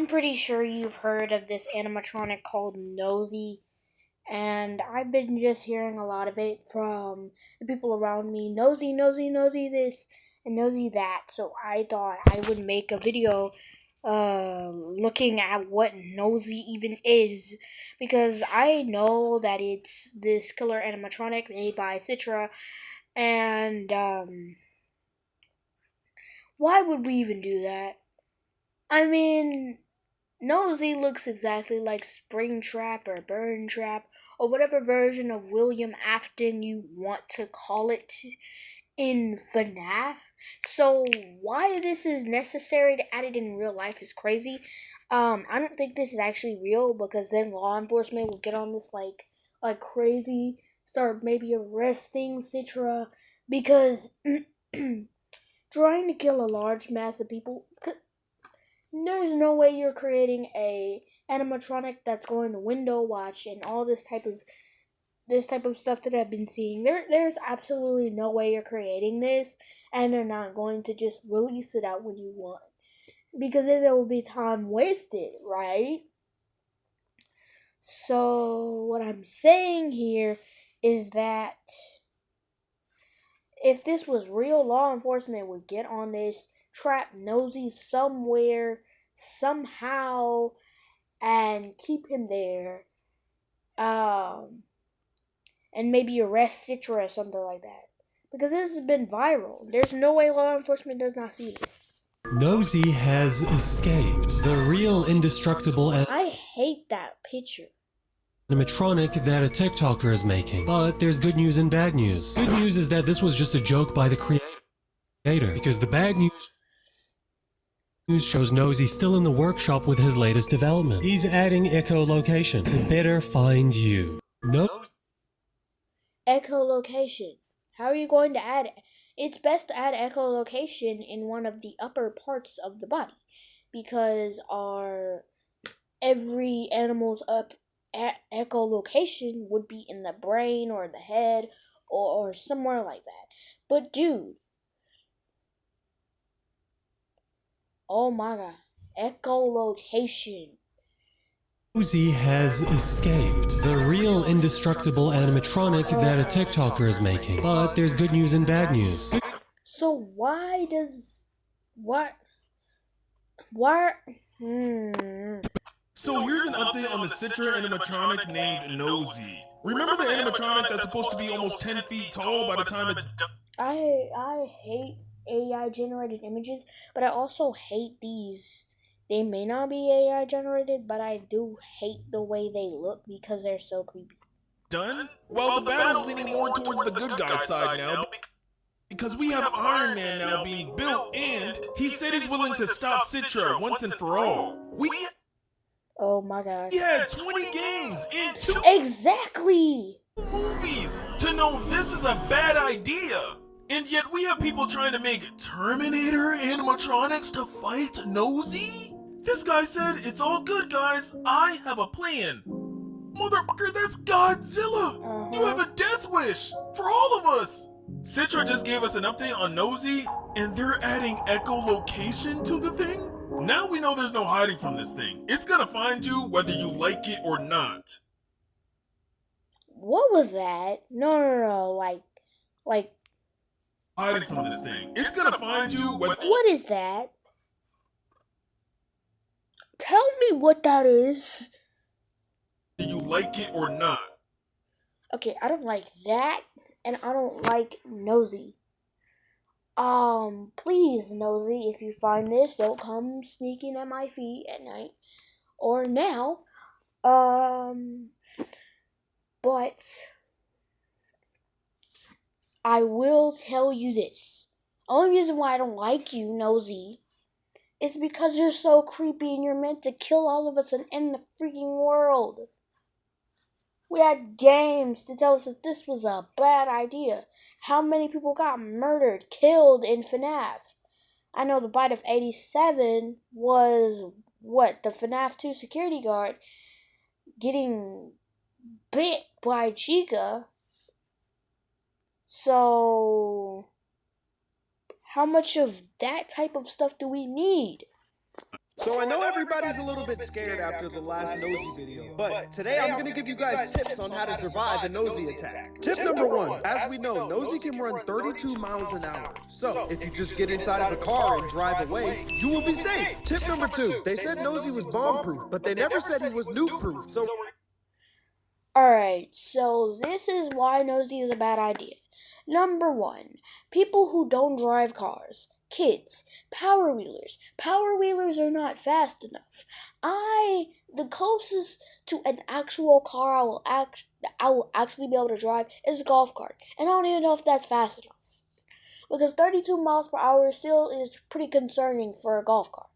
I'm pretty sure you've heard of this animatronic called Nosey, and I've been just hearing a lot of it from the people around me. Nosey, nosey, nosey this, and nosey that. So I thought I would make a video looking at what Nosey even is, because I know that it's this killer animatronic made by Citra, and why would we even do that? I mean, Nosey looks exactly like Springtrap or Burn Trap or whatever version of William Afton you want to call it in FNAF. So why this is necessary to add it in real life is crazy. I don't think this is actually real, because then law enforcement will get on this like crazy, start maybe arresting Citra, because trying to kill a large mass of people. There's no way you're creating a animatronic that's going to window watch and all this type of stuff that I've been seeing. There's absolutely no way you're creating this, and they're not going to just release it out when you want, because then there will be time wasted, right? So what I'm saying here is that if this was real, law enforcement would get on this, trap Nosey somewhere, somehow, and keep him there, and maybe arrest Citra or something like that. Because this has been viral. There's no way law enforcement does not see this. Nosey has escaped. The real indestructible I hate that picture. animatronic that a TikToker is making. But there's good news and bad news. Good news is that this was just a joke by the creator, because the bad news shows Nosey still in the workshop with his latest development. He's adding echolocation to better find you. Echolocation. How are you going to add it? It's best to add echolocation in one of the upper parts of the body, because every animal's echolocation would be in the brain or the head or somewhere like that. But dude, oh my god, echolocation. Nosey has escaped. The real indestructible animatronic that a TikToker is making. But there's good news and bad news. So why? So here's an update on the Citra animatronic named Nosey. Remember the animatronic that's supposed to be almost 10 feet tall by the time it's done? I hate AI generated images, but I also hate these. They may not be AI generated, but I do hate the way they look because they're so creepy. Done? Well, the battle's leaning more towards the good guy's side now, because we have Iron Man now being built, and he said he's willing to stop Citra once and for all. Oh my god. We had 20 games and 2 Exactly! movies to know this is a bad idea. And yet we have people trying to make Terminator animatronics to fight Nosey? This guy said, "It's all good, guys. I have a plan." Motherfucker, that's Godzilla! You have a death wish for all of us! Citra just gave us an update on Nosey, and they're adding echolocation to the thing? Now we know there's no hiding from this thing. It's gonna find you whether you like it or not. What was that? No. Like, Hiding from this thing. It's gonna find you whether what is that? Tell me what that is. you like it or not. Okay, I don't like that, and I don't like Nosey. Please, Nosey, if you find this, don't come sneaking at my feet at night or now. But I will tell you this. Only reason why I don't like you, Nosey, is because you're so creepy and you're meant to kill all of us and end the freaking world. We had games to tell us that this was a bad idea. How many people got murdered, killed in FNAF? I know the bite of 87 was, the FNAF 2 security guard getting bit by Chica. So, how much of that type of stuff do we need? So I know everybody's a little bit scared after the last Nosey video, but today I'm gonna give you guys tips on how to survive a Nosey attack. Tip number 1, as we know, Nosey can run 32 miles an hour. So if you just get inside of a car and drive away, you will be safe. Tip number 2, they said Nosey was bomb-proof, but they never said he was nuke-proof. So Alright, so this is why Nosey is a bad idea. Number 1, people who don't drive cars. Kids, power wheelers. Power wheelers are not fast enough. The closest to an actual car I will actually be able to drive is a golf cart. And I don't even know if that's fast enough. Because 32 miles per hour still is pretty concerning for a golf cart.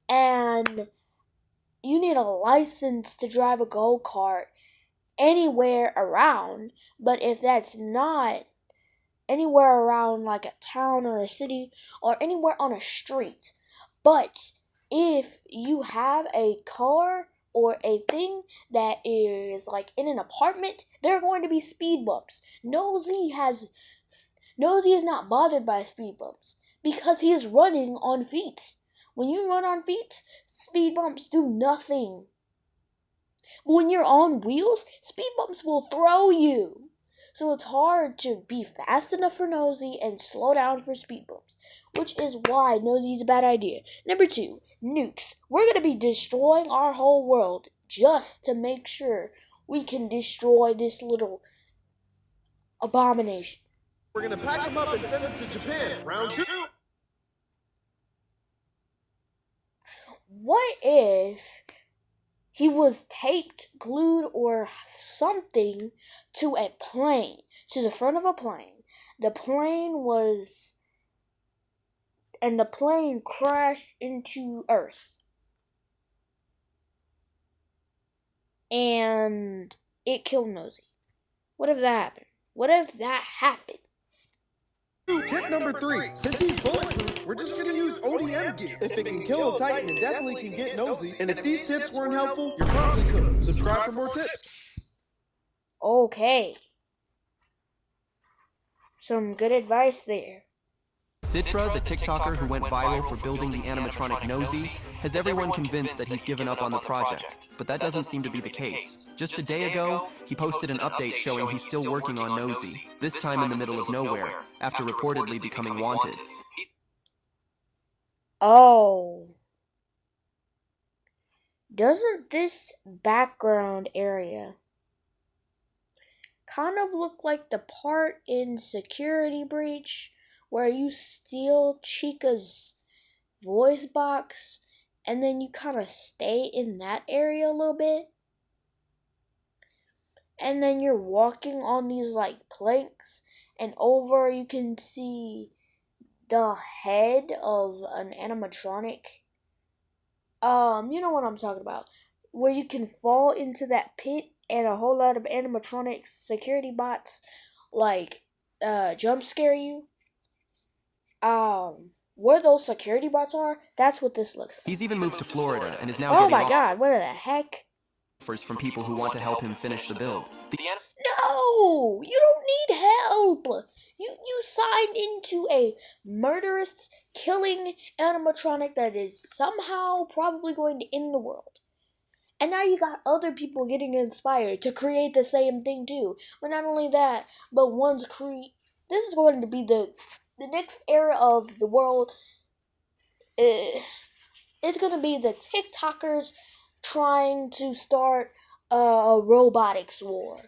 And you need a license to drive a go-kart anywhere around, but if that's not anywhere around like a town or a city or anywhere on a street, but if you have a car or a thing that is like in an apartment, there are going to be speed bumps. Nosey is not bothered by speed bumps because he is running on feet. When you run on feet, speed bumps do nothing. When you're on wheels, speed bumps will throw you. So it's hard to be fast enough for Nosey and slow down for speed bumps, which is why Nosey's a bad idea. Number 2, nukes. We're going to be destroying our whole world just to make sure we can destroy this little abomination. we're gonna pack him up and send him to Japan. Round 2. What if he was taped, glued, or something to a plane, to the front of a plane? The plane crashed into Earth. And it killed Nosey. What if that happened? Tip number 3, since he's bulletproof, we're just gonna use ODM gear. If it can kill a Titan, it definitely can get Nosey. And if these tips weren't helpful, you're probably cooked. Subscribe for more tips. Okay. Some good advice there. Citra, the TikToker who went viral for building the animatronic Nosey, has everyone convinced that he's given up on the project, but that doesn't seem to be the case. Just a day ago, he posted an update showing he's still working on Nosey, this time in the middle of nowhere, after reportedly becoming wanted. Oh. Doesn't this background area kind of look like the part in Security Breach where you steal Chica's voice box and then you kind of stay in that area a little bit? And then you're walking on these like planks and over you can see the head of an animatronic. You know what I'm talking about. Where you can fall into that pit and a whole lot of animatronics security bots like jump scare you. Where those security bots are, that's what this looks like. He's even moved to Florida and is now Oh getting my god, what the heck? offers from people who want to help him finish the build. No! You don't need help! You signed into a murderous, killing animatronic that is somehow probably going to end the world. And now you got other people getting inspired to create the same thing too. But not only that, but this is going to be the next era of the world. It's going to be the TikTokers trying to start a robotics war.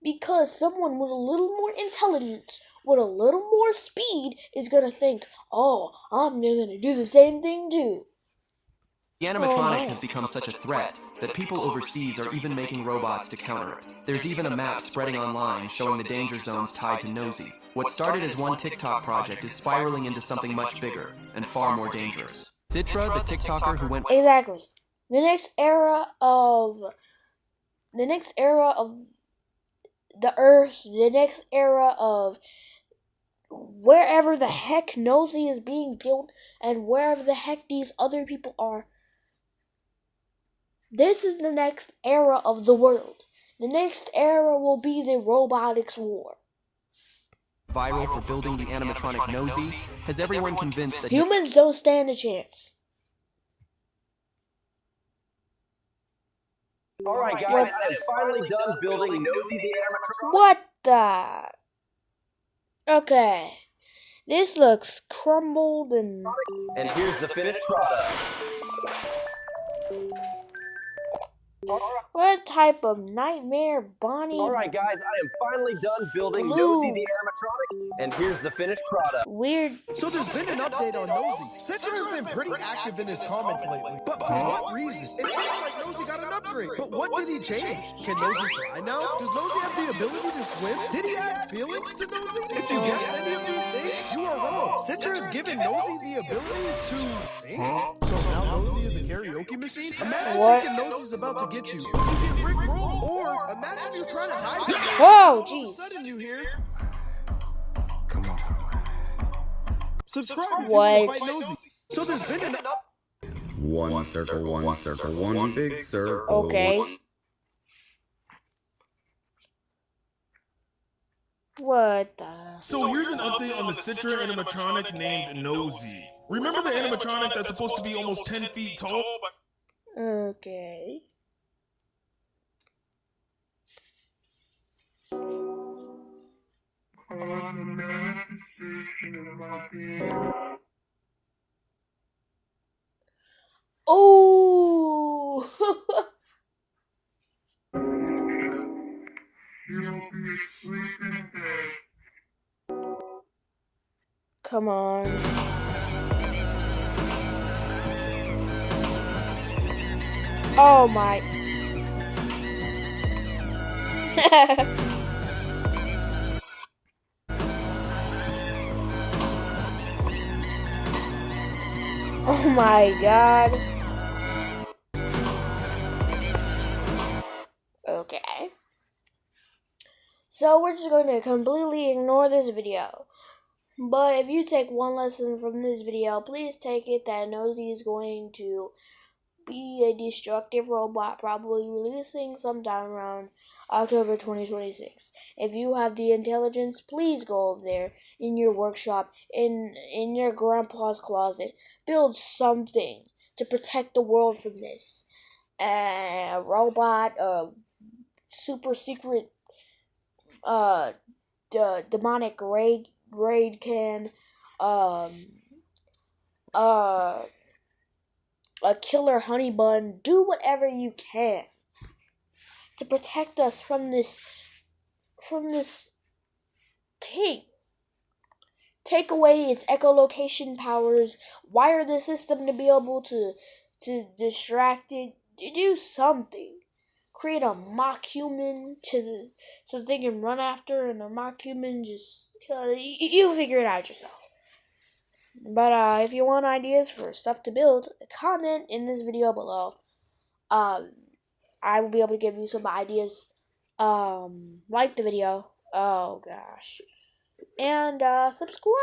Because someone with a little more intelligence, with a little more speed, is going to think, oh, I'm going to do the same thing too. The animatronic has become such a threat that people overseas are even making robots to counter it. There's even a map spreading online showing the danger zones tied to Nosey. What started as one TikTok project is spiraling into something much bigger and far more dangerous. Citra, the TikToker who went... Exactly. The next era of the Earth, the next era of wherever the heck Nosey is being built and wherever the heck these other people are. This is the next era of the world. The next era will be the robotics war. viral for building the animatronic Nosey, has everyone convinced that Humans don't stand a chance. Alright guys, I am finally done building Nosey the animatronic. What the? Okay. This looks crumbled and... And here's the finished product. What type of nightmare Bonnie? Alright guys, I am finally done building Blue. Nosey the animatronic, and here's the finished product. Weird. So there's been an update on Nosey. Citra has been pretty active in his comments lately. But for what reason? It seems like Nosey got an upgrade. But what did he change? Can Nosey fly now? Does Nosey have the ability to swim? Did he add feelings to Nosey? If you guessed any of these things, you are wrong. Citra has given Nosey the ability to sing. So now Nosey is a karaoke machine? Imagine thinking Nosey's about to get you. But you get rickrolled. Or imagine you're trying to hide from Nosey. Whoa, All of a jeez. sudden you hear... Subscribe if you What? want to fight Nosey. So there's been an One circle, one big circle. Okay. What the? So here's an update on the Citra animatronic named Nosey. Remember the animatronic that's supposed to be almost 10 feet tall? Okay. Oh! Come on. Oh my. Oh my god. Okay. So we're just going to completely ignore this video. But if you take one lesson from this video, please take it that Nosey is going to be a destructive robot, probably releasing sometime around October 2026. If you have the intelligence, please go over there in your workshop, in your grandpa's closet. Build something to protect the world from this. A robot, a super secret demonic raid can, a killer honey bun. Do whatever you can to protect us from this thing. Take away its echolocation powers, wire the system to be able to distract it, to do something. Create a mock human so they can run after, and the mock human just you figure it out yourself. But if you want ideas for stuff to build, comment in this video below. I will be able to give you some ideas. Like the video. Oh gosh. And subscribe.